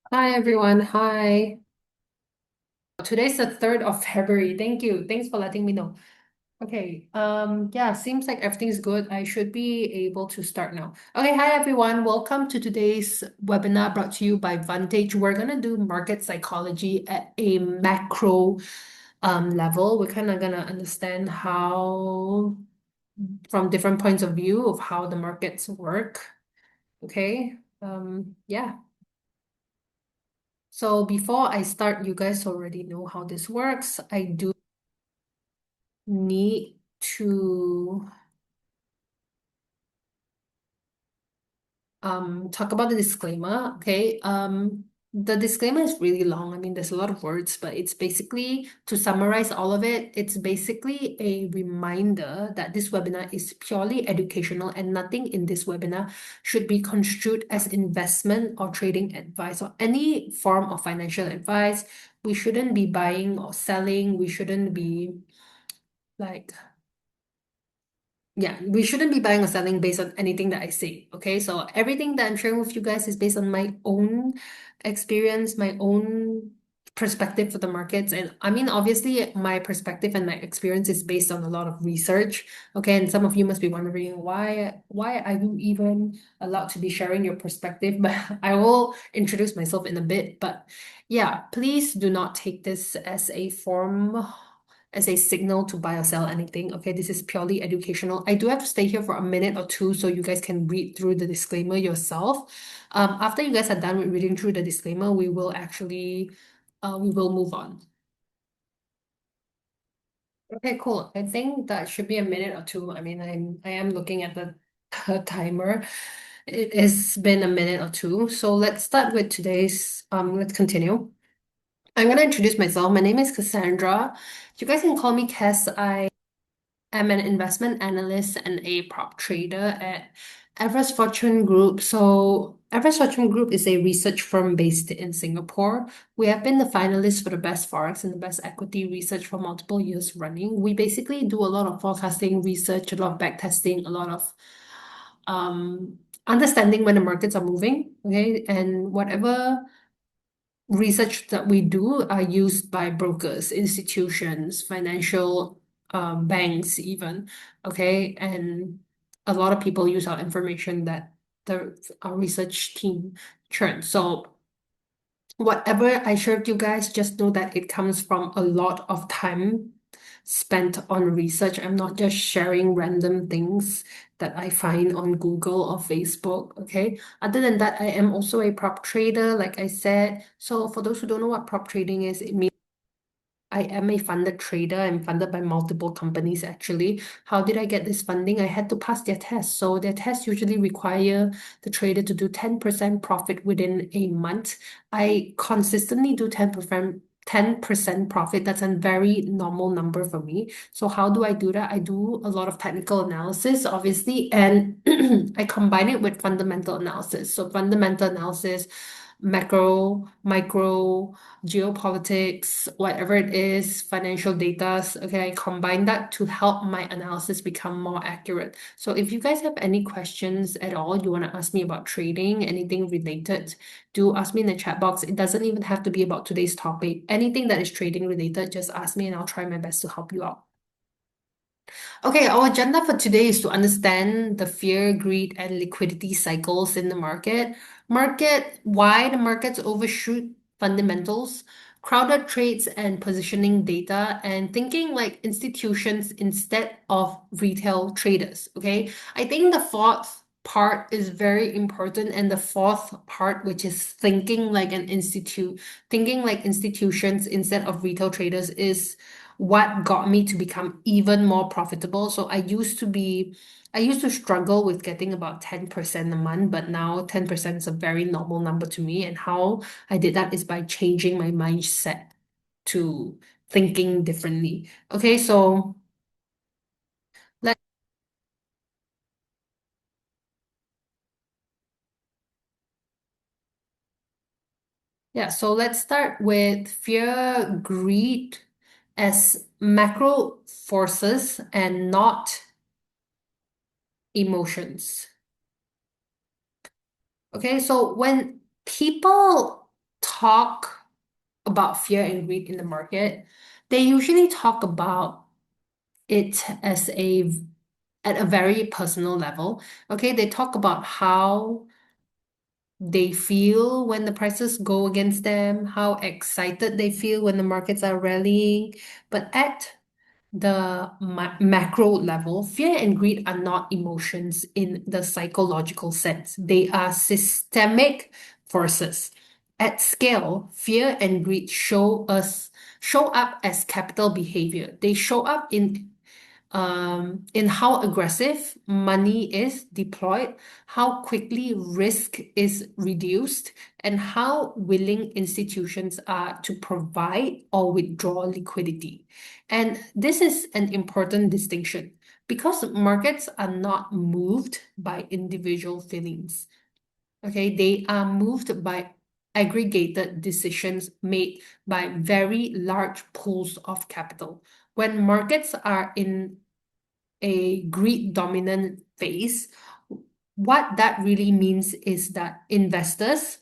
Hi everyone. Hi. Today's the 3rd of February. Thank you. Thanks for letting me know. Okay. Yeah, seems like everything's good. I should be able to start now. Okay, hi everyone. Welcome to today's webinar brought to you by Vantage. We're gonna do market psychology at a macro level. We're kind of gonna understand how from different points of view of how the markets work. Okay. Yeah. So before I start, you guys already know how this works. I do need to talk about the disclaimer. Okay. The disclaimer is really long. I mean, there's a lot of words, but it's basically to summarize all of it, it's basically a reminder that this webinar is purely educational and nothing in this webinar should be construed as investment or trading advice or any form of financial advice. We shouldn't be buying or selling. We shouldn't be like yeah, we shouldn't be buying or selling based on anything that I say. Okay, so everything that I'm sharing with you guys is based on my own experience, my own perspective for the markets. And I mean, obviously, my perspective and my experience is based on a lot of research. Okay, and some of you must be wondering why are you even allowed to be sharing your perspective? But I will introduce myself in a bit. But yeah, please do not take this as a form as a signal to buy or sell anything. Okay, this is purely educational. I do have to stay here for a minute or two so you guys can read through the disclaimer yourself. After you guys are done with reading through the disclaimer, we will move on. Okay, cool. I think that should be a minute or two. I mean, I am looking at the timer. It has been a minute or two. So let's start with today's, let's continue. I'm gonna introduce myself. My name is Cassandra. You guys can call me Cass. I'm an investment analyst and a prop trader at Everest Fortune Group. So, Everest Fortune Group is a research firm based in Singapore. We have been the finalists for the best forex and the best equity research for multiple years running. We basically do a lot of forecasting research, a lot of back testing, a lot of understanding when the markets are moving. Okay, and whatever research that we do are used by brokers, institutions, financial banks even, okay? And a lot of people use our information that our research team churns. So whatever I shared you guys, just know that it comes from a lot of time spent on research. I'm not just sharing random things that I find on Google or Facebook, okay? Other than that, I am also a prop trader, like I said. So for those who don't know what prop trading is, it means I am a funded trader. I'm funded by multiple companies actually. How did I get this funding? I had to pass their test. So their tests usually require the trader to do 10% profit within a month. I consistently do 10% profit. That's a very normal number for me. So how do I do that? I do a lot of technical analysis, obviously, and I combine it with fundamental analysis. So fundamental analysis, macro, micro, geopolitics, whatever it is, financial data. Okay, I combine that to help my analysis become more accurate. So if you guys have any questions at all, you want to ask me about trading, anything related, do ask me in the chat box. It doesn't even have to be about today's topic. Anything that is trading related, just ask me and I'll try my best to help you out. Okay, our agenda for today is to understand the fear, greed, and liquidity cycles in the why the markets overshoot fundamentals, crowded trades and positioning data, and thinking like institutions instead of retail traders. Okay, I think the fourth part is very important, and the fourth part, which is thinking like institutions instead of retail traders, is what got me to become even more profitable. So I used to struggle with getting about 10% a month, but now 10% is a very normal number to me. And how I did that is by changing my mindset to thinking differently. Okay, so let yeah, so let's start with fear, greed as macro forces and not emotions. Okay, so when people talk about fear and greed in the market, they usually talk about it as a at a very personal level. Okay, they talk about how they feel when the prices go against them, how excited they feel when the markets are rallying. But at the macro level, fear and greed are not emotions in the psychological sense. They are systemic forces. At scale, fear and greed show up as capital behavior. They show up in how aggressive money is deployed, how quickly risk is reduced, and how willing institutions are to provide or withdraw liquidity. And this is an important distinction because markets are not moved by individual feelings. Okay, they are moved by aggregated decisions made by very large pools of capital. When markets are in a greed dominant phase, what that really means is that investors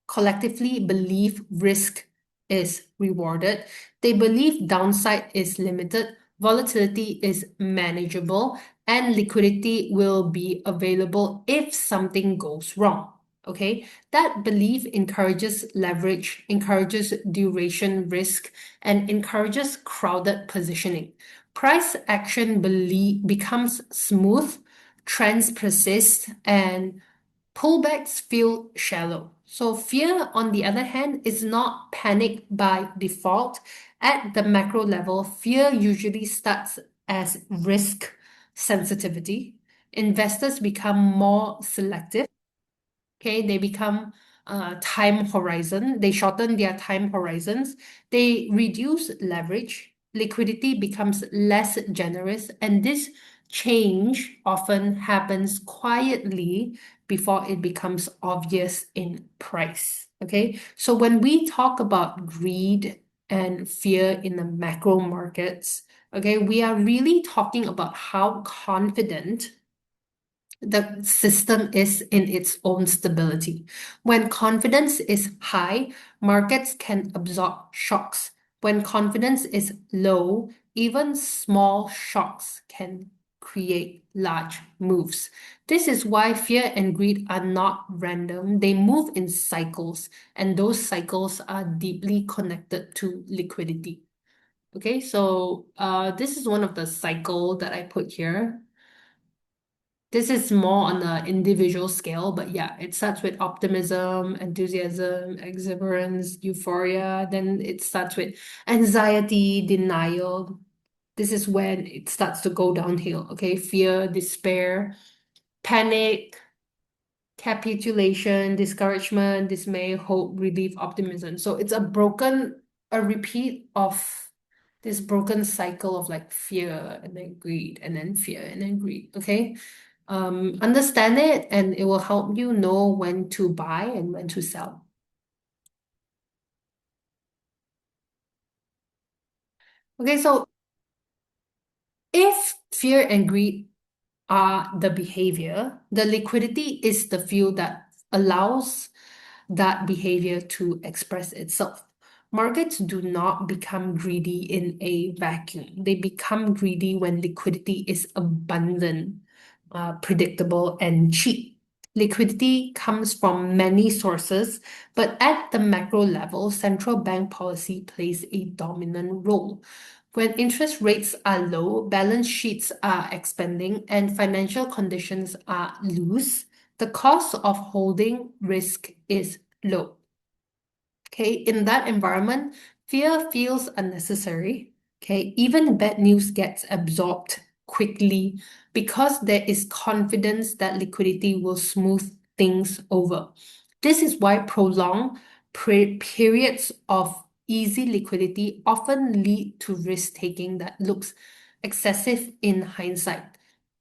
collectively believe risk is rewarded. They believe downside is limited, volatility is manageable, and liquidity will be available if something goes wrong. Okay, that belief encourages leverage, encourages duration risk, and encourages crowded positioning. Price action becomes smooth, trends persist, and pullbacks feel shallow. So fear, on the other hand, is not panic by default. At the macro level, fear usually starts as risk sensitivity. Investors become more selective. Okay, they become time horizon. They shorten their time horizons. They reduce leverage. Liquidity becomes less generous, and this change often happens quietly before it becomes obvious in price. Okay, so when we talk about greed and fear in the macro markets, okay, we are really talking about how confident the system is in its own stability. When confidence is high, markets can absorb shocks. When confidence is low, even small shocks can create large moves. This is why fear and greed are not random. They move in cycles, and those cycles are deeply connected to liquidity. Okay, so this is one of the cycle that I put here. This is more on an individual scale, but yeah, it starts with optimism, enthusiasm, exuberance, euphoria. Then it starts with anxiety, denial. This is when it starts to go downhill. Okay, fear, despair, panic, capitulation, discouragement, dismay, hope, relief, optimism. So it's a repeat of this broken cycle of like fear and then greed and then fear and then greed. Okay. Understand it and it will help you know when to buy and when to sell. Okay, so if fear and greed are the behavior, the liquidity is the fuel that allows that behavior to express itself. Markets do not become greedy in a vacuum. They become greedy when liquidity is abundant, predictable, and cheap. Liquidity comes from many sources, but at the macro level, central bank policy plays a dominant role. When interest rates are low, balance sheets are expanding, and financial conditions are loose, the cost of holding risk is low. Okay, in that environment, fear feels unnecessary. Okay, even bad news gets absorbed quickly because there is confidence that liquidity will smooth things over. This is why prolonged periods of easy liquidity often lead to risk taking that looks excessive in hindsight.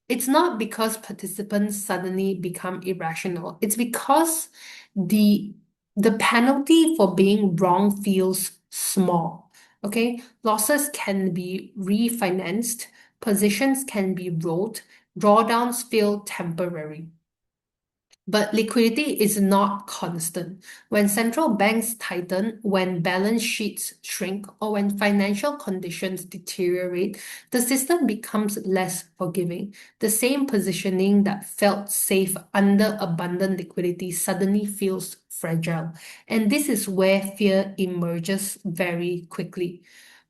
It's not because participants suddenly become irrational. It's because the the penalty for being wrong feels small. Okay, losses can be refinanced, positions can be rolled, drawdowns feel temporary. But liquidity is not constant. When central banks tighten, when balance sheets shrink, or when financial conditions deteriorate, the system becomes less forgiving. The same positioning that felt safe under abundant liquidity suddenly feels fragile. And this is where fear emerges very quickly.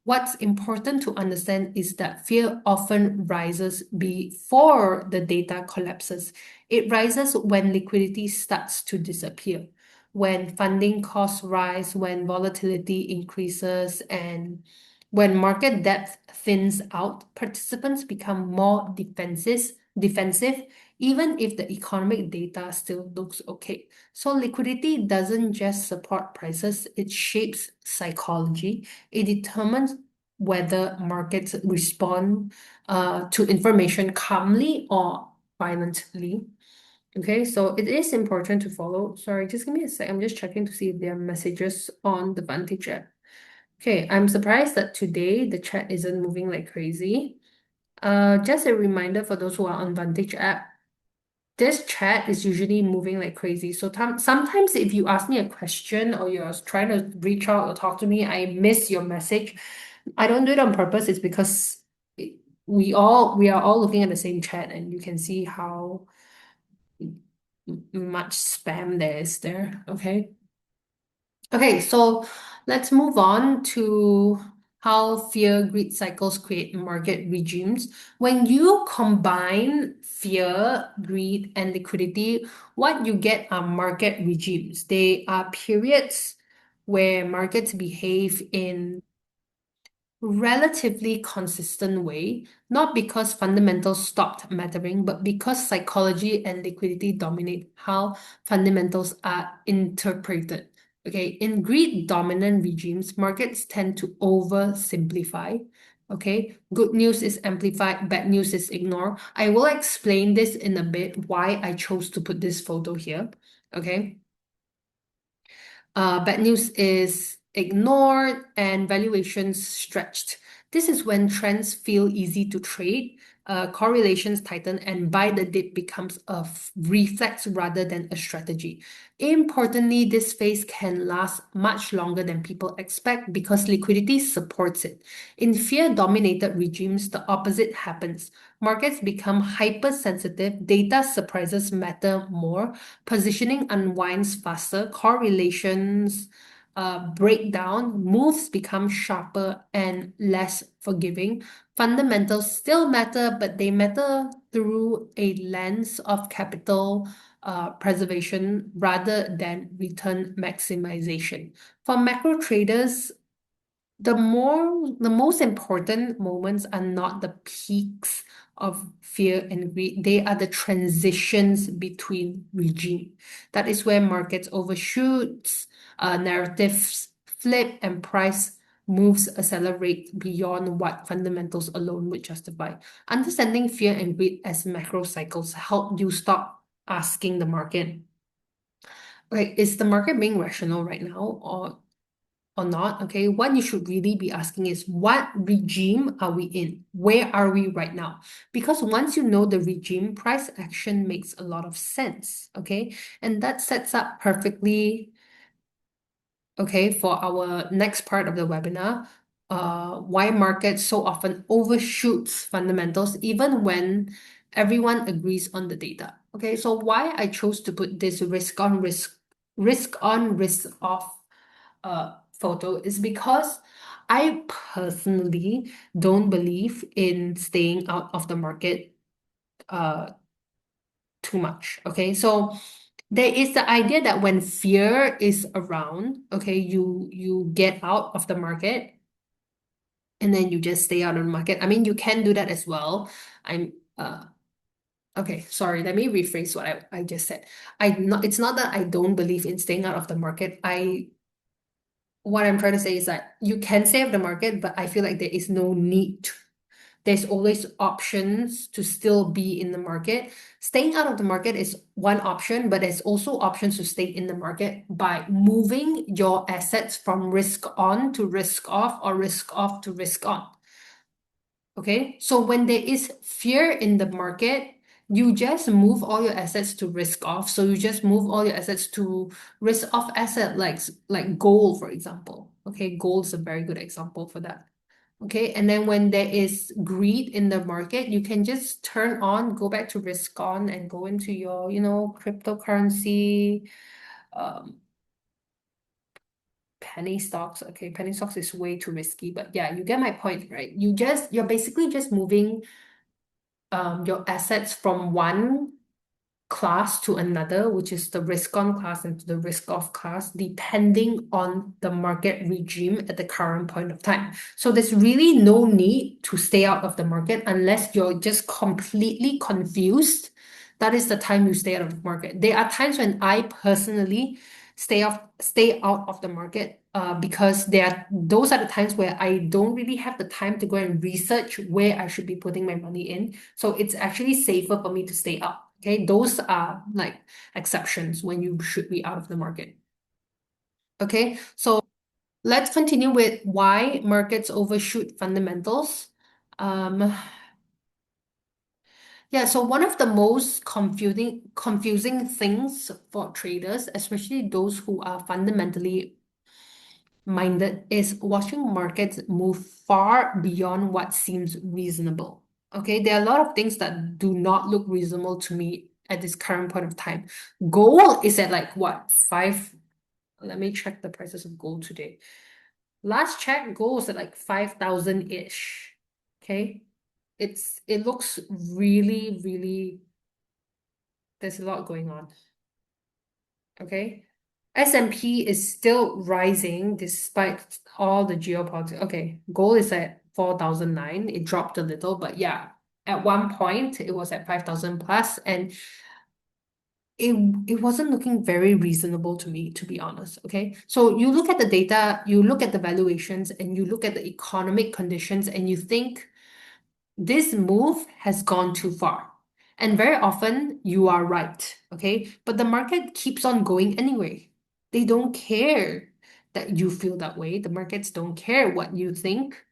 What's important to understand is that fear often rises before the data collapses. It rises when liquidity starts to disappear, when funding costs rise, when volatility increases, and when market depth thins out, participants become more defensive, even if the economic data still looks okay. So liquidity doesn't just support prices, it shapes psychology. It determines whether markets respond to information calmly or violently. Okay, so it is important to follow. Sorry, just give me a sec. I'm just checking to see if there are messages on the Vantage app. Okay, I'm surprised that today the chat isn't moving like crazy. Just a reminder for those who are on Vantage app, this chat is usually moving like crazy. So sometimes if you ask me a question or you're trying to reach out or talk to me, I miss your message. I don't do it on purpose. It's because we are all looking at the same chat and you can see how much spam there is there. Okay. Okay, so let's move on to how fear greed cycles create market regimes. When you combine fear, greed, and liquidity, what you get are market regimes. They are periods where markets behave in relatively consistent way, not because fundamentals stopped mattering, but because psychology and liquidity dominate how fundamentals are interpreted. Okay, in greed dominant regimes, markets tend to oversimplify. Okay, good news is amplified, bad news is ignored. I will explain this in a bit why I chose to put this photo here. Okay. Bad news is ignored and valuations stretched. This is when trends feel easy to trade, correlations tighten, and buy the dip becomes a reflex rather than a strategy. Importantly, this phase can last much longer than people expect because liquidity supports it. In fear-dominated regimes, the opposite happens. Markets become hypersensitive, data surprises matter more, positioning unwinds faster, correlations break down, moves become sharper and less forgiving. Fundamentals still matter, but they matter through a lens of capital preservation rather than return maximization. For macro traders, the most important moments are not the peaks of fear and greed. They are the transitions between regime. That is where markets overshoots, narratives flip, and price moves accelerate beyond what fundamentals alone would justify. Understanding fear and greed as macro cycles help you stop asking the market, like, is the market being rational right now or not, okay, what you should really be asking is what regime are we in? Where are we right now? Because once you know the regime, price action makes a lot of sense, okay? And that sets up perfectly, okay, for our next part of the webinar, why markets so often overshoots fundamentals even when everyone agrees on the data. Okay, so why I chose to put this risk on, risk off photo is because I personally don't believe in staying out of the market uh, too much. Okay, so there is the idea that when fear is around, okay, you get out of the market and then you just stay out of the market. I mean, you can do that as well. I'm okay, sorry, let me rephrase what I just said. It's not that I don't believe in staying out of the market. What I'm trying to say is that you can save the market, but I feel like there is no need to. There's always options to still be in the market. Staying out of the market is one option, but there's also options to stay in the market by moving your assets from risk on to risk off or risk off to risk on. Okay, so when there is fear in the market, You just move all your assets to risk off. So you just move all your assets to risk off asset like gold, for example. Okay, gold is a very good example for that. Okay, and then when there is greed in the market, you can just turn on, go back to risk on and go into your, cryptocurrency, um, penny stocks. Okay, penny stocks is way too risky, but yeah, you get my point, right? You're basically just moving your assets from one class to another, which is the risk on class and to the risk off class, depending on the market regime at the current point of time. So there's really no need to stay out of the market unless you're just completely confused. That is the time you stay out of the market. There are times when I personally stay out of the market because those are the times where I don't really have the time to go and research where I should be putting my money in. So it's actually safer for me to stay out. Okay, those are like exceptions when you should be out of the market. Okay, so let's continue with why markets overshoot fundamentals. Um, yeah, so one of the most confusing things for traders, especially those who are fundamentally minded, is watching markets move far beyond what seems reasonable. Okay, there are a lot of things that do not look reasonable to me at this current point of time. Gold is at like what, five? Let me check the prices of gold today. Last check, gold was at like 5,000-ish. Okay, it looks really, really, there's a lot going on. Okay. S&P is still rising despite all the geopolitics. Okay, gold is at 4,009. It dropped a little, but yeah, at one point it was at 5,000 plus, and it wasn't looking very reasonable to me, to be honest. Okay. So you look at the data, you look at the valuations, and you look at the economic conditions, and you think, this move has gone too far. And very often you are right, okay? But the market keeps on going anyway. They don't care that you feel that way. The markets don't care what you think.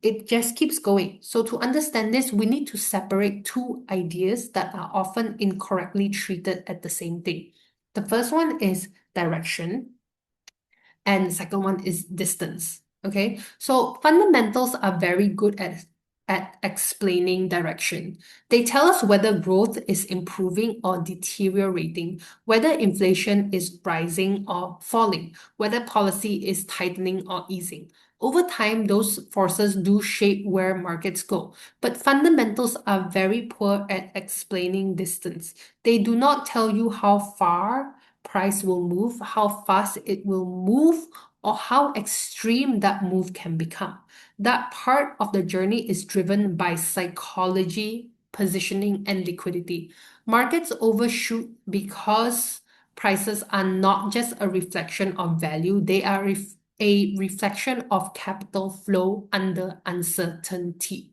It just keeps going. So to understand this, we need to separate two ideas that are often incorrectly treated at the same thing. The first one is direction, and the second one is distance. Okay, so fundamentals are very good at explaining direction. They tell us whether growth is improving or deteriorating, whether inflation is rising or falling, whether policy is tightening or easing. Over time, those forces do shape where markets go, but fundamentals are very poor at explaining distance. They do not tell you how far price will move, how fast it will move, or how extreme that move can become. That part of the journey is driven by psychology, positioning, and liquidity. Markets overshoot because prices are not just a reflection of value, they are a reflection of capital flow under uncertainty.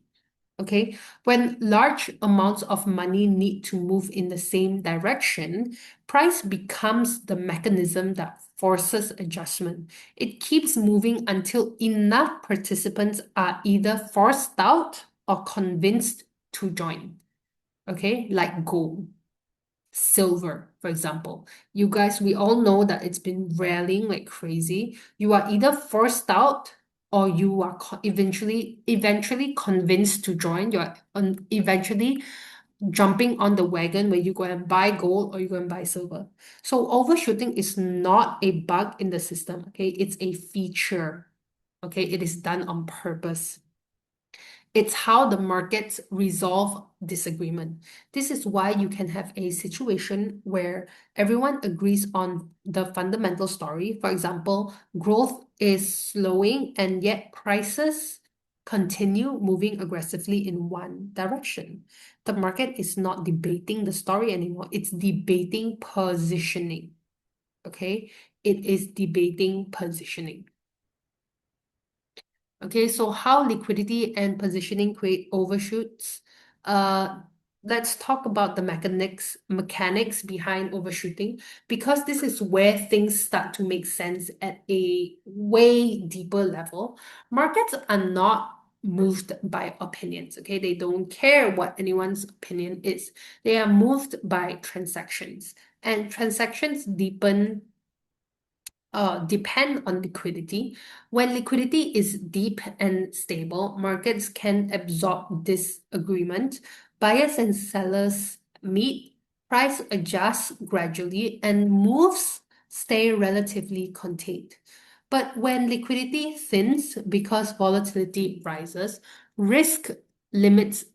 Okay, when large amounts of money need to move in the same direction, price becomes the mechanism that forces adjustment. It keeps moving until enough participants are either forced out or convinced to join. Okay, like gold, silver, for example. You guys, we all know that it's been rallying like crazy. You are either forced out or you are eventually convinced to join. You're eventually jumping on the wagon where you go and buy gold or you go and buy silver. So overshooting is not a bug in the system, okay? It's a feature. Okay, it is done on purpose. It's how the markets resolve disagreement. This is why you can have a situation where everyone agrees on the fundamental story. For example, growth is slowing and yet prices continue moving aggressively in one direction. The market is not debating the story anymore. It's debating positioning. Okay? It is debating positioning. Okay, so how liquidity and positioning create overshoots. Uh, let's talk about the mechanics behind overshooting, because this is where things start to make sense at a way deeper level. Markets are not moved by opinions. Okay, they don't care what anyone's opinion is. They are moved by transactions, and transactions depend on liquidity. When liquidity is deep and stable, markets can absorb disagreement. Buyers and sellers meet, price adjusts gradually, and moves stay relatively contained. But when liquidity thins because volatility rises, risk limits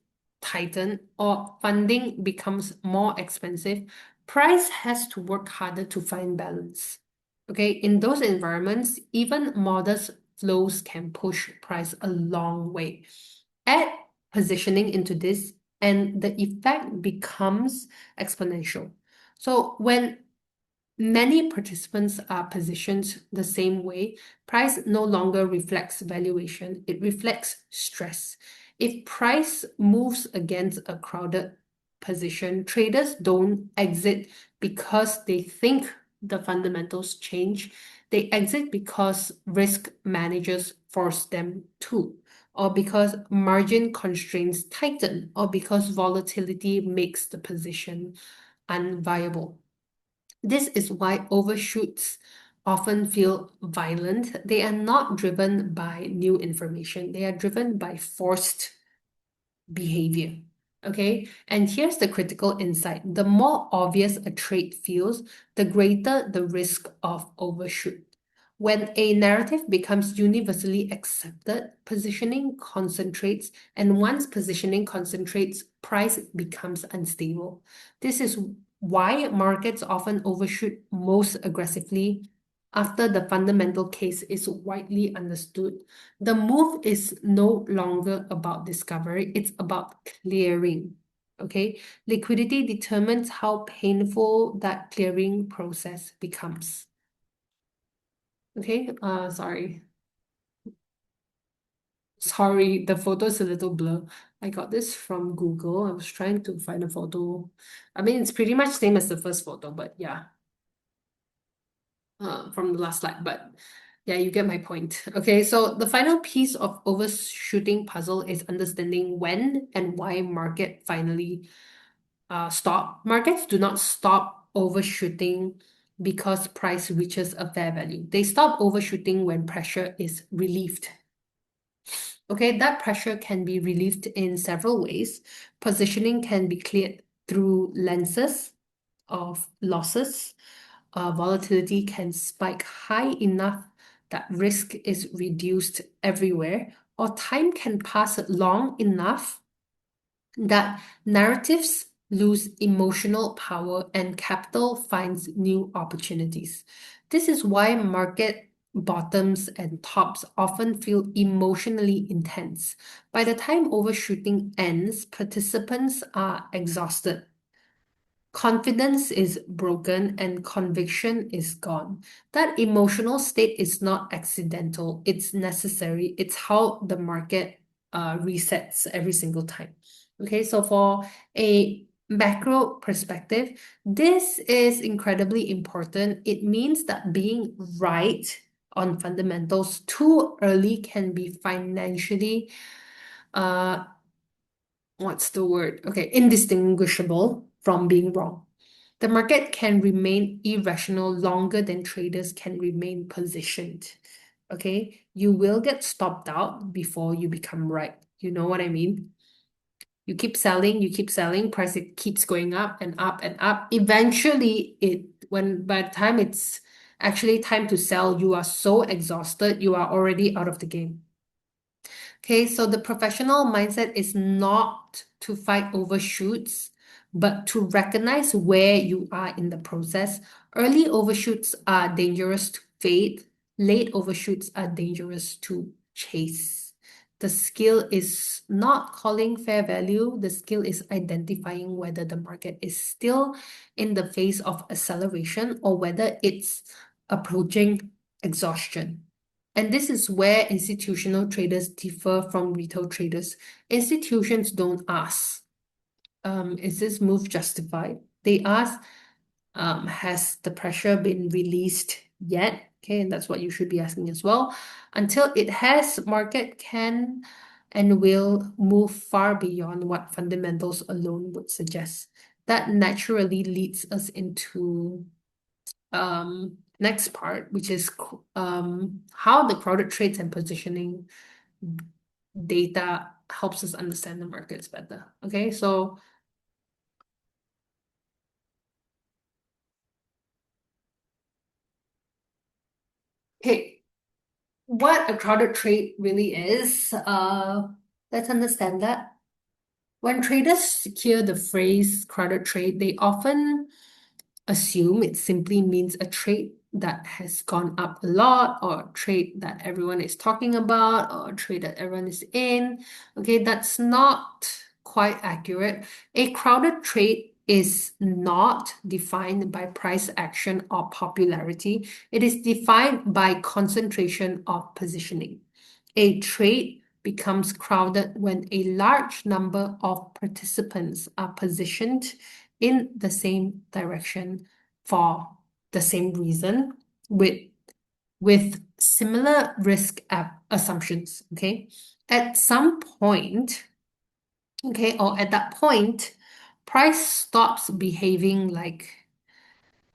tighten, or funding becomes more expensive, price has to work harder to find balance. Okay, in those environments, even modest flows can push price a long way. Add positioning into this, and the effect becomes exponential. So when many participants are positioned the same way, price no longer reflects valuation, it reflects stress. If price moves against a crowded position, traders don't exit because they think the fundamentals change. They exit because risk managers force them to, or because margin constraints tighten, or because volatility makes the position unviable. This is why overshoots often feel violent. They are not driven by new information, they are driven by forced behavior. Okay, and here's the critical insight. The more obvious a trade feels, the greater the risk of overshoot. When a narrative becomes universally accepted, positioning concentrates, and once positioning concentrates, price becomes unstable. This is why markets often overshoot most aggressively after the fundamental case is widely understood. The move is no longer about discovery, it's about clearing. Okay, liquidity determines how painful that clearing process becomes. Okay, sorry, the photo's a little blur. I got this from Google. I was trying to find a photo. I mean, it's pretty much same as the first photo, but yeah, from the last slide, but yeah, you get my point. Okay, so the final piece of overshooting puzzle is understanding when and why market finally stop. Markets do not stop overshooting because price reaches a fair value. They stop overshooting when pressure is relieved. Okay, that pressure can be relieved in several ways. Positioning can be cleared through lenses of losses. Volatility can spike high enough that risk is reduced everywhere, or time can pass long enough that narratives lose emotional power and capital finds new opportunities. This is why market bottoms and tops often feel emotionally intense. By the time overshooting ends, participants are exhausted. Confidence is broken and conviction is gone. That emotional state is not accidental, it's necessary. It's how the market resets every single time. Okay, so for a macro perspective, this is incredibly important. It means that being right on fundamentals too early can be financially uh what's the word? Okay, indistinguishable from being wrong. The market can remain irrational longer than traders can remain positioned. Okay, you will get stopped out before you become right. You know what I mean? You keep selling, price it keeps going up and up and up. Eventually, when by the time it's actually time to sell, you are so exhausted, you are already out of the game. Okay, so the professional mindset is not to fight overshoots, but to recognize where you are in the process. Early overshoots are dangerous to fade, late overshoots are dangerous to chase. The skill is not calling fair value, the skill is identifying whether the market is still in the phase of acceleration or whether it's approaching exhaustion. And this is where institutional traders differ from retail traders. Institutions don't ask, is this move justified? They ask, has the pressure been released yet? Okay, and that's what you should be asking as well. Until it has, market can and will move far beyond what fundamentals alone would suggest. That naturally leads us into next part, which is how the crowded trades and positioning data helps us understand the markets better. Okay, so okay, what a crowded trade really is, let's understand that. When traders hear the phrase crowded trade, they often assume it simply means a trade that has gone up a lot, or a trade that everyone is talking about, or a trade that everyone is in. Okay, that's not quite accurate. A crowded trade is not defined by price action or popularity. It is defined by concentration of positioning. A trade becomes crowded when a large number of participants are positioned in the same direction for the same reason with similar risk assumptions. Okay, at some point, okay, or at that point, price stops behaving like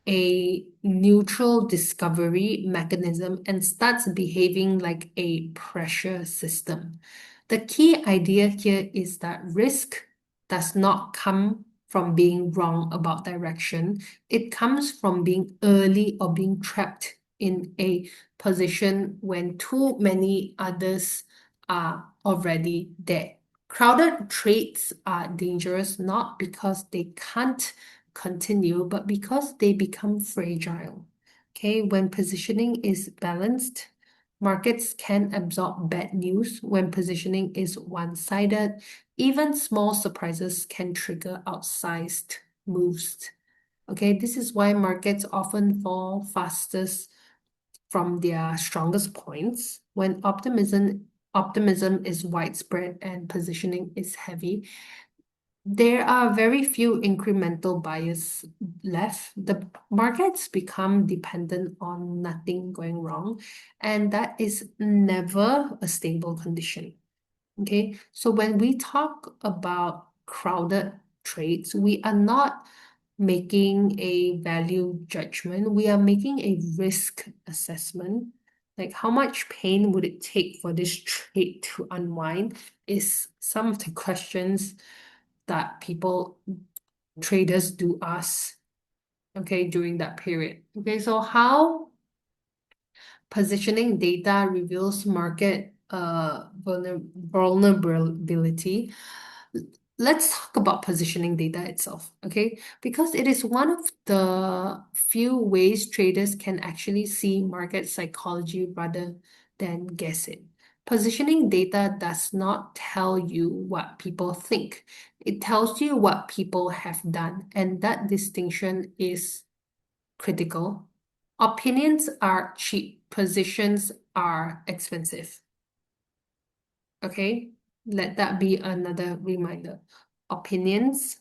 a neutral discovery mechanism and starts behaving like a pressure system. The key idea here is that risk does not come from being wrong about direction. It comes from being early or being trapped in a position when too many others are already there. Crowded trades are dangerous not because they can't continue, but because they become fragile. Okay, when positioning is balanced, markets can absorb bad news. When positioning is one-sided, even small surprises can trigger outsized moves. Okay, this is why markets often fall fastest from their strongest points. When optimism is widespread and positioning is heavy, there are very few incremental buyers left. The markets become dependent on nothing going wrong, and that is never a stable condition. Okay, so when we talk about crowded trades, we are not making a value judgment, we are making a risk assessment. Like, how much pain would it take for this trade to unwind is some of the questions that traders do ask, okay, during that period. Okay, so how positioning data reveals market vulnerability. Let's talk about positioning data itself, okay? Because it is one of the few ways traders can actually see market psychology rather than guess it. Positioning data does not tell you what people think. It tells you what people have done, and that distinction is critical. Opinions are cheap, positions are expensive. Okay, let that be another reminder. Opinions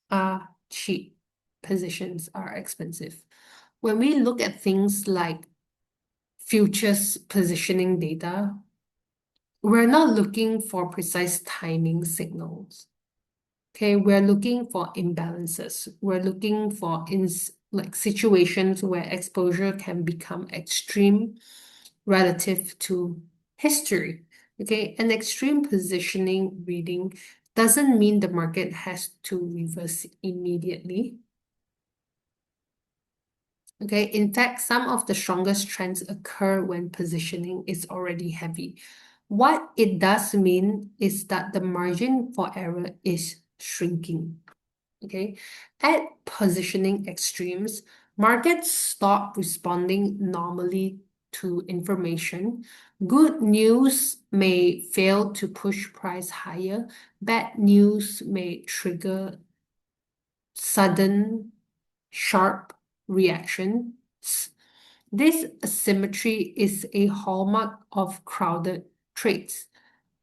are cheap, positions are expensive. When we look at things like futures positioning data, we're not looking for precise timing signals. Okay, we're looking for imbalances. We're looking for like situations where exposure can become extreme relative to history. Okay, an extreme positioning reading doesn't mean the market has to reverse immediately. Okay, in fact, some of the strongest trends occur when positioning is already heavy. What it does mean is that the margin for error is shrinking. Okay, at positioning extremes, markets stop responding normally to information. Good news may fail to push price higher. Bad news may trigger sudden, sharp reactions. This asymmetry is a hallmark of crowded trades.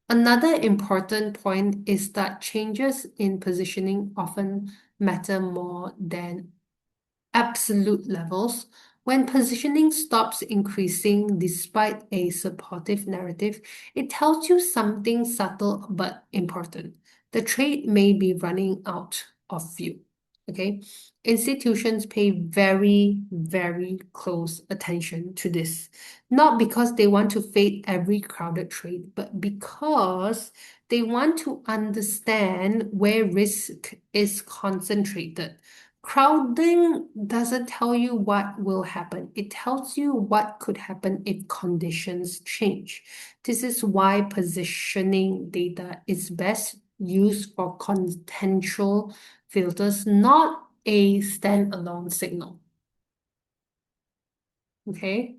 Another important point is that changes in positioning often matter more than absolute levels. When positioning stops increasing despite a supportive narrative, it tells you something subtle but important. The trade may be running out of fuel. Okay. Institutions pay very, very close attention to this. Not because they want to fade every crowded trade, but because they want to understand where risk is concentrated. Crowding doesn't tell you what will happen. It tells you what could happen if conditions change. This is why positioning data is best used for contextual filters, not a standalone signal. Okay,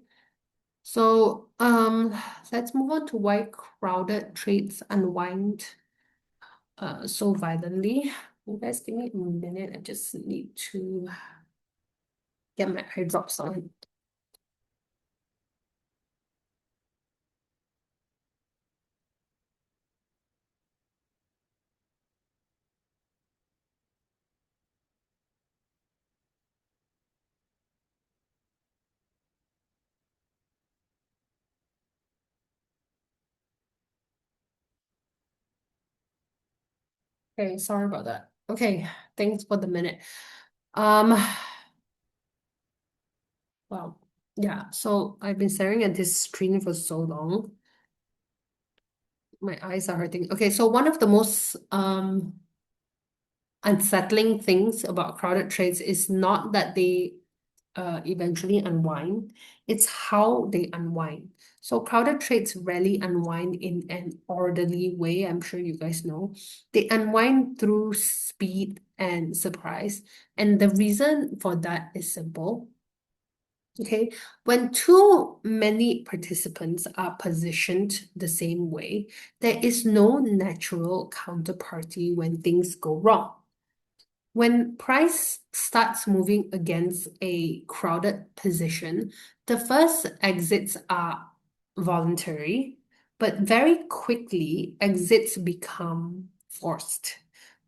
so let's move on to why crowded trades unwind so violently. You guys give me a minute. I just need to get my eye drops on. Okay, sorry about that. Okay, thanks for the minute. Um, well, yeah, so I've been staring at this screen for so long. My eyes are hurting. Okay, so one of the most unsettling things about crowded trades is not that they eventually unwind, it's how they unwind. So crowded trades rarely unwind in an orderly way, I'm sure you guys know. They unwind through speed and surprise. And the reason for that is simple. Okay, when too many participants are positioned the same way, there is no natural counterparty when things go wrong. When price starts moving against a crowded position, the first exits are voluntary, but very quickly exits become forced.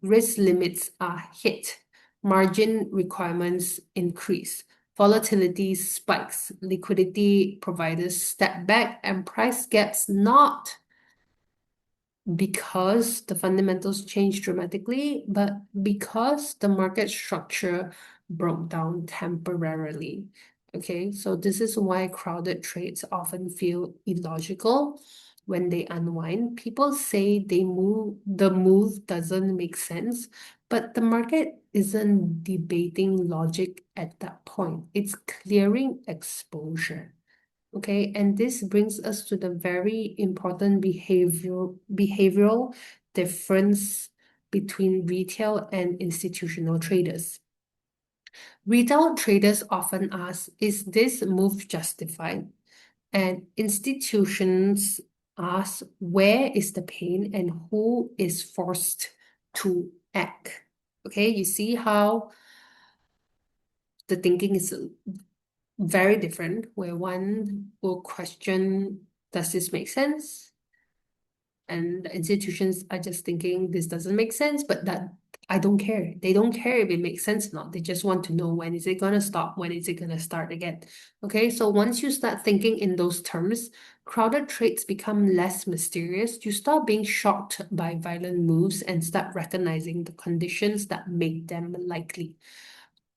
Risk limits are hit, margin requirements increase, volatility spikes, liquidity providers step back, and price gaps not because the fundamentals changed dramatically, but because the market structure broke down temporarily. Okay, so this is why crowded trades often feel illogical when they unwind. People say the move doesn't make sense, but the market isn't debating logic at that point. It's clearing exposure. Okay, and this brings us to the very important behavioral difference between retail and institutional traders. Retail traders often ask, is this move justified? And institutions ask, where is the pain and who is forced to act? Okay, you see how the thinking is very different, where one will question, does this make sense? And the institutions are just thinking this doesn't make sense, but that I don't care. They don't care if it makes sense or not. They just want to know, when is it gonna stop? When is it gonna start again? Okay, so once you start thinking in those terms, crowded trades become less mysterious. You stop being shocked by violent moves and start recognizing the conditions that make them likely.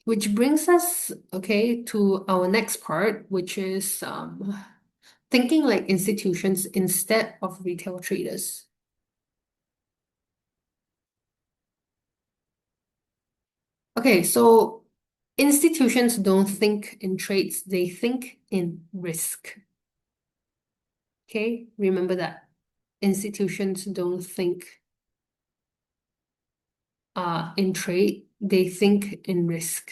Which brings us, okay, to our next part, which is thinking like institutions instead of retail traders. Okay, so institutions don't think in trades, they think in risk. Okay, remember that. Institutions don't think in trade, they think in risk.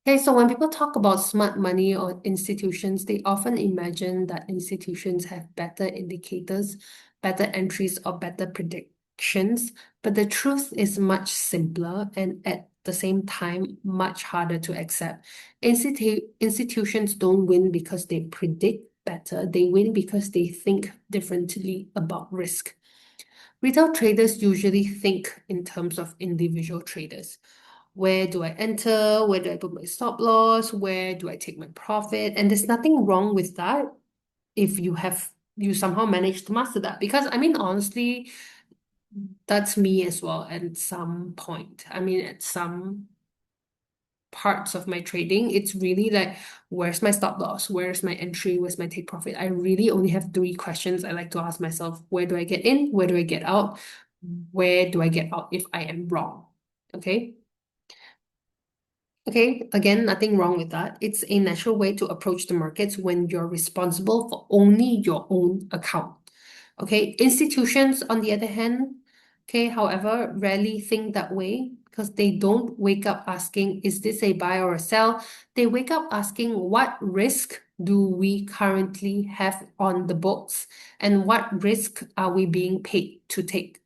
Okay, so when people talk about smart money or institutions, they often imagine that institutions have better indicators, better entries, or better predictions. But the truth is much simpler and at the same time much harder to accept. Institutions don't win because they predict better, they win because they think differently about risk. Retail traders usually think in terms of individual traders. Where do I enter? Where do I put my stop loss? Where do I take my profit? And there's nothing wrong with that if you somehow manage to master that. Because I mean, honestly, that's me as well at some point. I mean, at some parts of my trading, it's really like, where's my stop loss? Where's my entry? Where's my take profit? I really only have three questions I like to ask myself. Where do I get in? Where do I get out? Where do I get out if I am wrong? Okay. Okay, again, nothing wrong with that. It's a natural way to approach the markets when you're responsible for only your own account. Okay, institutions, on the other hand, okay, however, rarely think that way because they don't wake up asking, is this a buy or a sell? They wake up asking, what risk do we currently have on the books and what risk are we being paid to take?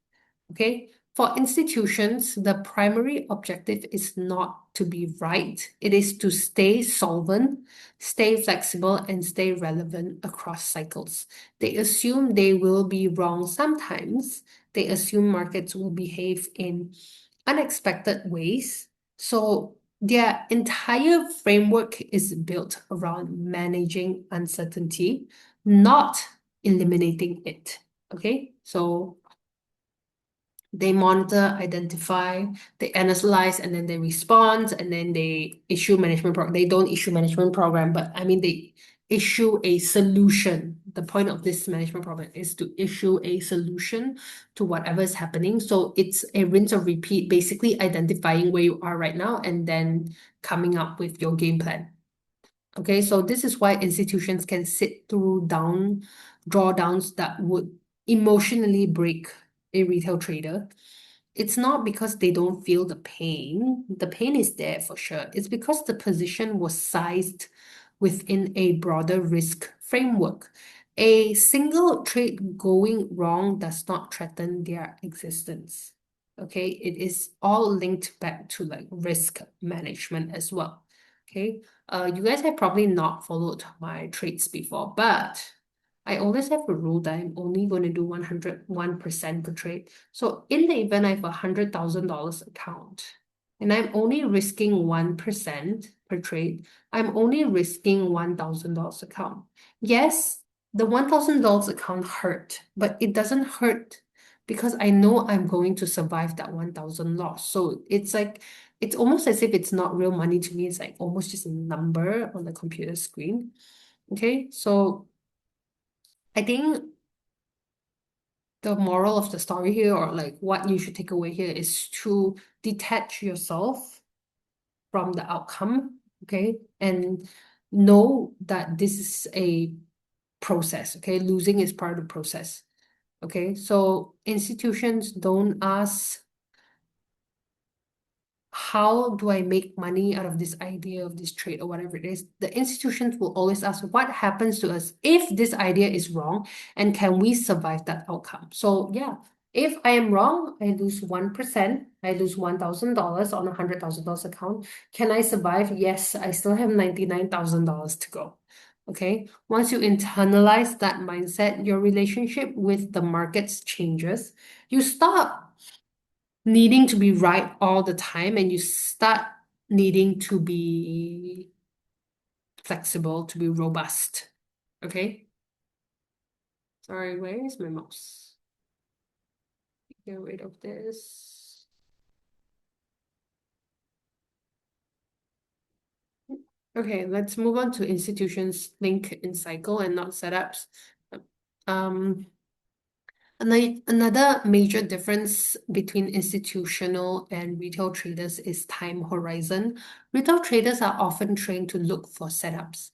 Okay, for institutions, the primary objective is not to be right. It is to stay solvent, stay flexible, and stay relevant across cycles. They assume they will be wrong sometimes. They assume markets will behave in unexpected ways. So their entire framework is built around managing uncertainty, not eliminating it. Okay, so they monitor, identify, they analyze, and then they respond, and then they issue management program. They don't issue management program, but I mean they issue a solution. The point of this management program is to issue a solution to whatever is happening. So it's a rinse or repeat, basically identifying where you are right now and then coming up with your game plan. Okay, so this is why institutions can sit through drawdowns that would emotionally break a retail trader. It's not because they don't feel the pain. The pain is there for sure. It's because the position was sized within a broader risk framework. A single trade going wrong does not threaten their existence. Okay, it is all linked back to like risk management as well. Okay, you guys have probably not followed my trades before, but I always have a rule that I'm only going to do 101% per trade. So in the event I have $100,000 account and I'm only risking 1% per trade, I'm only risking $1,000 account. Yes, the $1,000 account hurt, but it doesn't hurt because I know I'm going to survive that 1,000 loss. So it's like, it's almost as if it's not real money to me. It's like almost just a number on the computer screen. Okay, so I think the moral of the story here, or like what you should take away here, is to detach yourself from the outcome, okay? And know that this is a process, okay? Losing is part of the process, okay? So institutions don't ask, how do I make money out of this idea of this trade or whatever it is? The institutions will always ask, what happens to us if this idea is wrong and can we survive that outcome? So yeah, if I am wrong, I lose 1%, I lose $1,000 on a $100,000 account. Can I survive? Yes, I still have $99,000 to go. Okay, once you internalize that mindset, your relationship with the markets changes. You stop needing to be right all the time and you start needing to be flexible, to be robust. Okay? Sorry, where is my mouse? Get rid of this. Okay, let's move on to institutions link in cycle and not setups. Um, Another major difference between institutional and retail traders is time horizon. Retail traders are often trained to look for setups.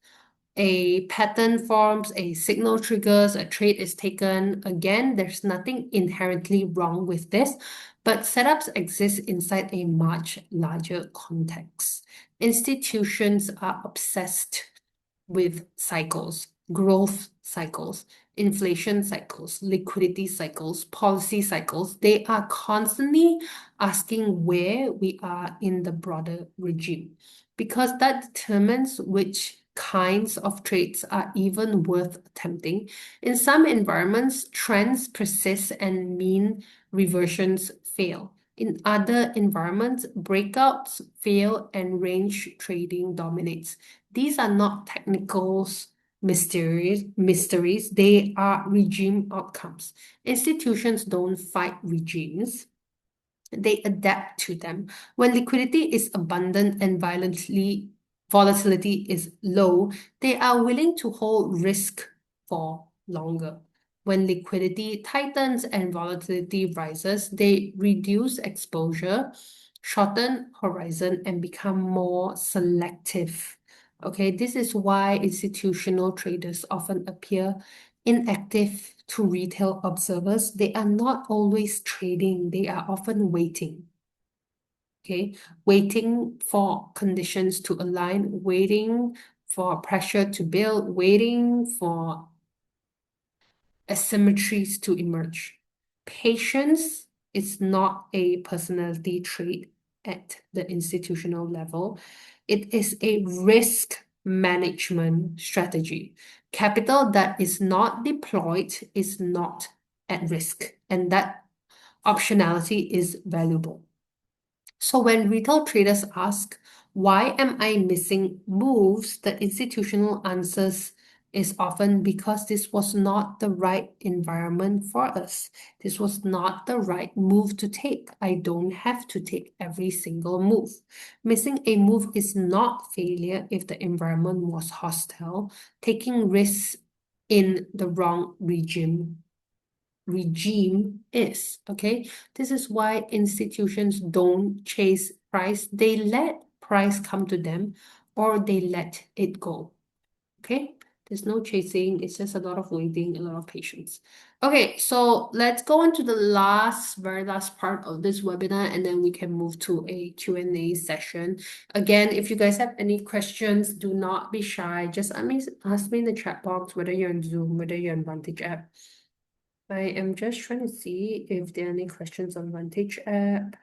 A pattern forms, a signal triggers, a trade is taken. Again, there's nothing inherently wrong with this, but setups exist inside a much larger context. Institutions are obsessed with cycles, growth cycles, inflation cycles, liquidity cycles, policy cycles. They are constantly asking where we are in the broader regime because that determines which kinds of trades are even worth attempting. In some environments, trends persist and mean reversions fail. In other environments, breakouts fail and range trading dominates. These are not technicals mysteries, they are regime outcomes. Institutions don't fight regimes, they adapt to them. When liquidity is abundant and volatility is low, they are willing to hold risk for longer. When liquidity tightens and volatility rises, they reduce exposure, shorten horizon, and become more selective. Okay, this is why institutional traders often appear inactive to retail observers. They are not always trading, they are often waiting. Okay, waiting for conditions to align, waiting for pressure to build, waiting for asymmetries to emerge. Patience is not a personality trait at the institutional level. It is a risk management strategy. Capital that is not deployed is not at risk, and that optionality is valuable. So when retail traders ask, why am I missing moves? The institutional answers is often because this was not the right environment for us. This was not the right move to take. I don't have to take every single move. Missing a move is not failure if the environment was hostile. Taking risks in the wrong regime is. Okay, this is why institutions don't chase price. They let price come to them or they let it go. Okay, there's no chasing. It's just a lot of waiting, a lot of patience. Okay, so let's go on to the very last part of this webinar, and then we can move to a Q&A session. Again, if you guys have any questions, do not be shy. Just ask me in the chat box, whether you're on Zoom, whether you're on Vantage app. I am just trying to see if there are any questions on Vantage app.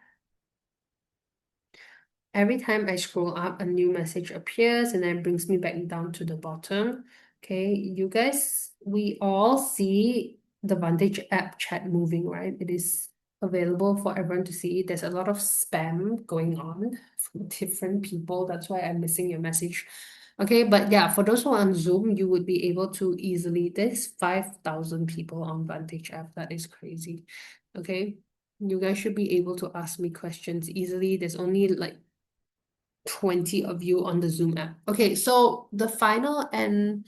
Every time I scroll up, a new message appears and then brings me back down to the bottom. Okay, you guys, we all see the Vantage app chat moving, right? It is available for everyone to see. There's a lot of spam going on from different people. That's why I'm missing your message. Okay, but yeah, for those who are on Zoom, you would be able to easily, there's 5,000 people on Vantage app. That is crazy. Okay, you guys should be able to ask me questions easily. There's only like 20 of you on the Zoom app. Okay, so the final and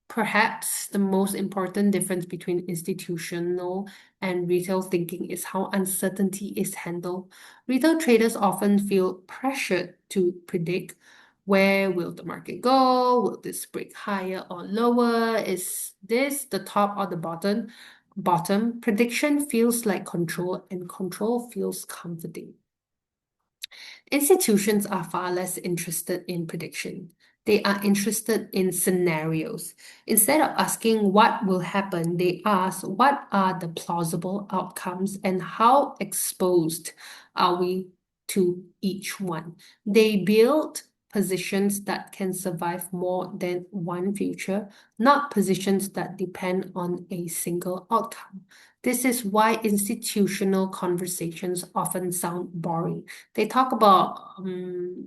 perhaps the most important difference between institutional and retail thinking is how uncertainty is handled. Retail traders often feel pressured to predict, where will the market go? Will this break higher or lower? Is this the top or the bottom? Prediction feels like control, and control feels comforting. Institutions are far less interested in prediction. They are interested in scenarios. Instead of asking what will happen, they ask what are the plausible outcomes and how exposed are we to each one. They build positions that can survive more than one future, not positions that depend on a single outcome. This is why institutional conversations often sound boring. They talk about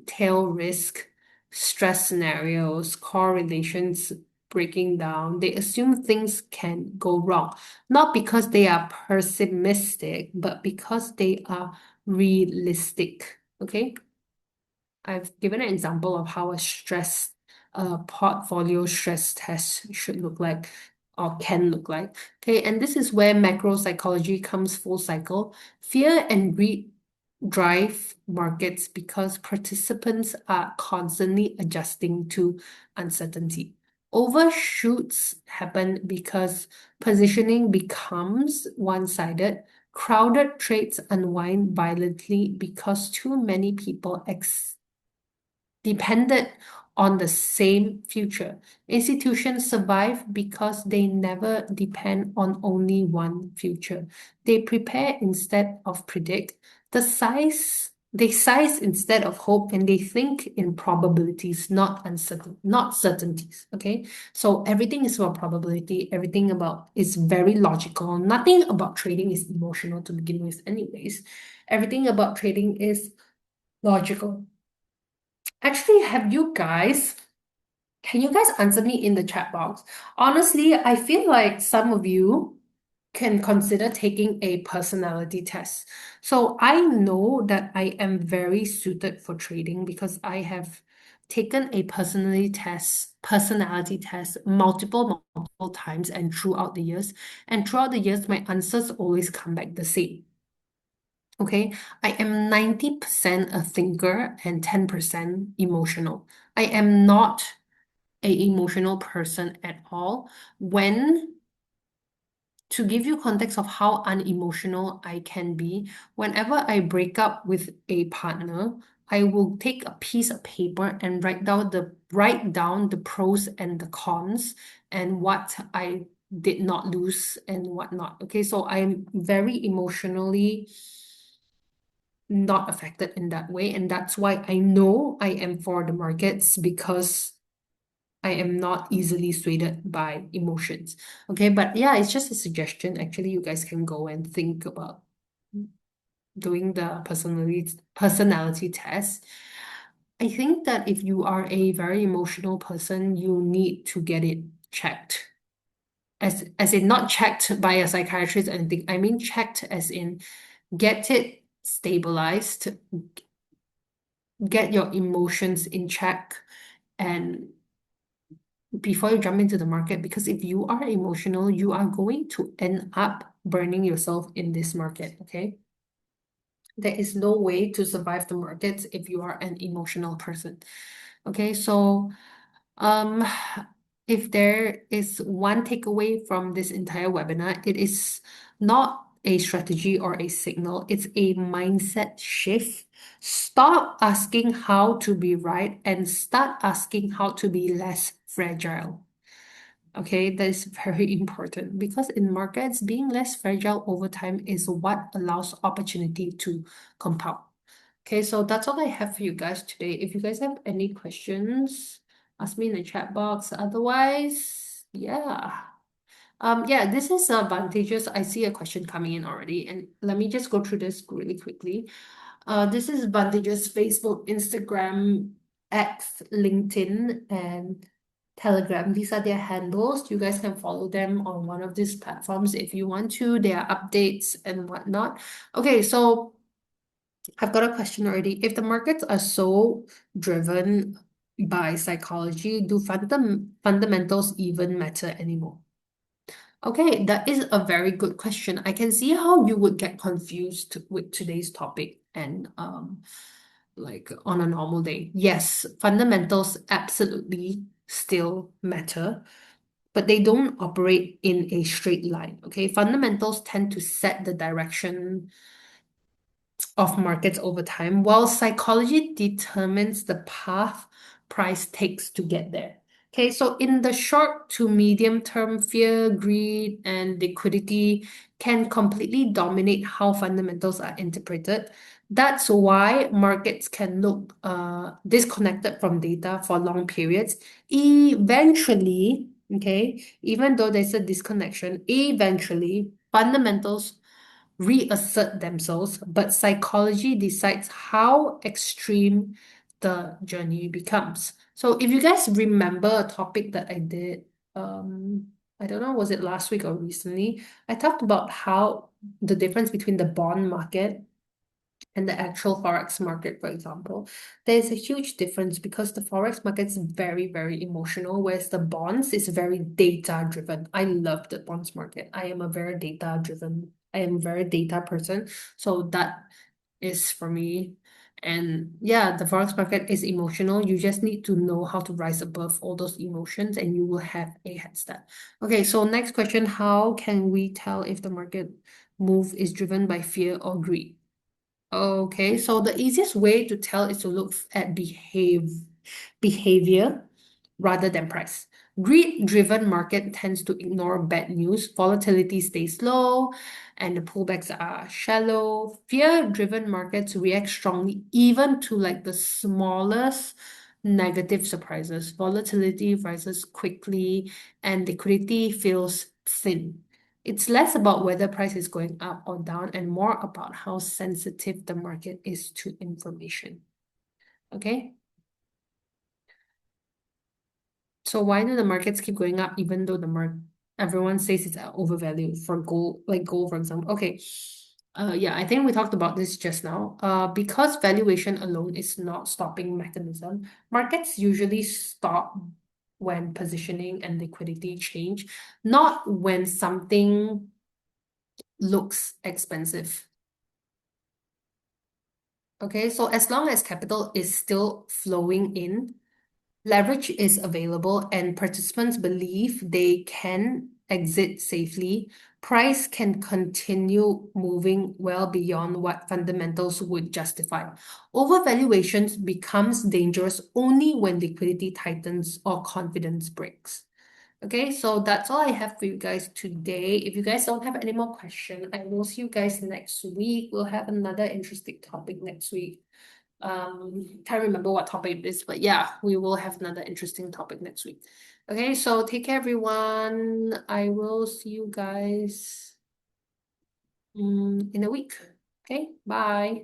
tail risk, stress scenarios, correlations breaking down. They assume things can go wrong, not because they are pessimistic, but because they are realistic. Okay. I've given an example of how a portfolio stress test should look like or can look like. Okay, and this is where macro psychology comes full cycle. Fear and greed drive markets because participants are constantly adjusting to uncertainty. Overshoots happen because positioning becomes one-sided. Crowded trades unwind violently because too many people depended on the same future. Institutions survive because they never depend on only one future. They prepare instead of predict. The size They size instead of hope, and they think in probabilities, not certainties. Okay. So everything is about probability, everything about is very logical. Nothing about trading is emotional to begin with, anyways. Everything about trading is logical. Actually, can you guys answer me in the chat box? Honestly, I feel like some of you can consider taking a personality test. So I know that I am very suited for trading because I have taken a personality test multiple times and throughout the years. And throughout the years, my answers always come back the same. Okay, I am 90% a thinker and 10% emotional. I am not a emotional person at all. When To give you context of how unemotional I can be, whenever I break up with a partner, I will take a piece of paper and write down the pros and the cons and what I did not lose and whatnot. Okay, so I'm very emotionally not affected in that way, and that's why I know I am for the markets because I am not easily swayed by emotions. Okay, but yeah, it's just a suggestion. Actually, you guys can go and think about doing the personality test. I think that if you are a very emotional person, you need to get it checked. As in not checked by a psychiatrist or anything. I mean checked as in get it stabilized, get your emotions in check, and before you jump into the market, because if you are emotional, you are going to end up burning yourself in this market, okay? There is no way to survive the markets if you are an emotional person. Okay, so um if there is one takeaway from this entire webinar, it is not a strategy or a signal, it's a mindset shift. Stop asking how to be right and start asking how to be less fragile. Okay, that is very important because in markets, being less fragile over time is what allows opportunity to compound. Okay, so that's all I have for you guys today. If you guys have any questions, ask me in the chat box. Otherwise, yeah. Yeah, this is Vantage's. I see a question coming in already, and let me just go through this really quickly. This is Vantage's Facebook, Instagram, X, LinkedIn, and Telegram. These are their handles. You guys can follow them on one of these platforms if you want to. There are updates and whatnot. Okay, so I've got a question already. If the markets are so driven by psychology, do fundamentals even matter anymore? Okay, that is a very good question. I can see how you would get confused with today's topic and like on a normal day. Yes, fundamentals absolutely still matter, but they don't operate in a straight line. Okay, fundamentals tend to set the direction of markets over time, while psychology determines the path price takes to get there. Okay, so in the short to medium term, fear, greed, and liquidity can completely dominate how fundamentals are interpreted. That's why markets can look disconnected from data for long periods. Eventually, okay, even though there's a disconnection, eventually fundamentals reassert themselves, but psychology decides how extreme the journey becomes. So if you guys remember a topic that I did, I don't know, was it last week or recently? I talked about how the difference between the bond market and the actual forex market, for example, there's a huge difference because the forex market is very, very emotional, whereas the bonds is very data driven. I love the bonds market. I am a very data person. So that is for me. And yeah, the forex market is emotional. You just need to know how to rise above all those emotions and you will have a head start. Okay, so next question, how can we tell if the market move is driven by fear or greed? Okay, so the easiest way to tell is to look at behavior rather than price. Greed-driven market tends to ignore bad news. Volatility stays low and the pullbacks are shallow. Fear-driven markets react strongly even to like the smallest negative surprises. Volatility rises quickly and liquidity feels thin. It's less about whether price is going up or down and more about how sensitive the market is to information. Okay? So why do the markets keep going up even though the market everyone says it's overvalued for gold, like gold, for example? Okay. Yeah, I think we talked about this just now. Because valuation alone is not stopping mechanism, markets usually stop when positioning and liquidity change, not when something looks expensive. Okay, so as long as capital is still flowing in, leverage is available and participants believe they can exit safely, price can continue moving well beyond what fundamentals would justify. Overvaluations becomes dangerous only when liquidity tightens or confidence breaks. Okay, so that's all I have for you guys today. If you guys don't have any more questions, I will see you guys next week. We'll have another interesting topic next week. Can't remember what topic it is, but yeah, we will have another interesting topic next week. Okay, so take care, everyone. I will see you guys in a week. Okay, bye.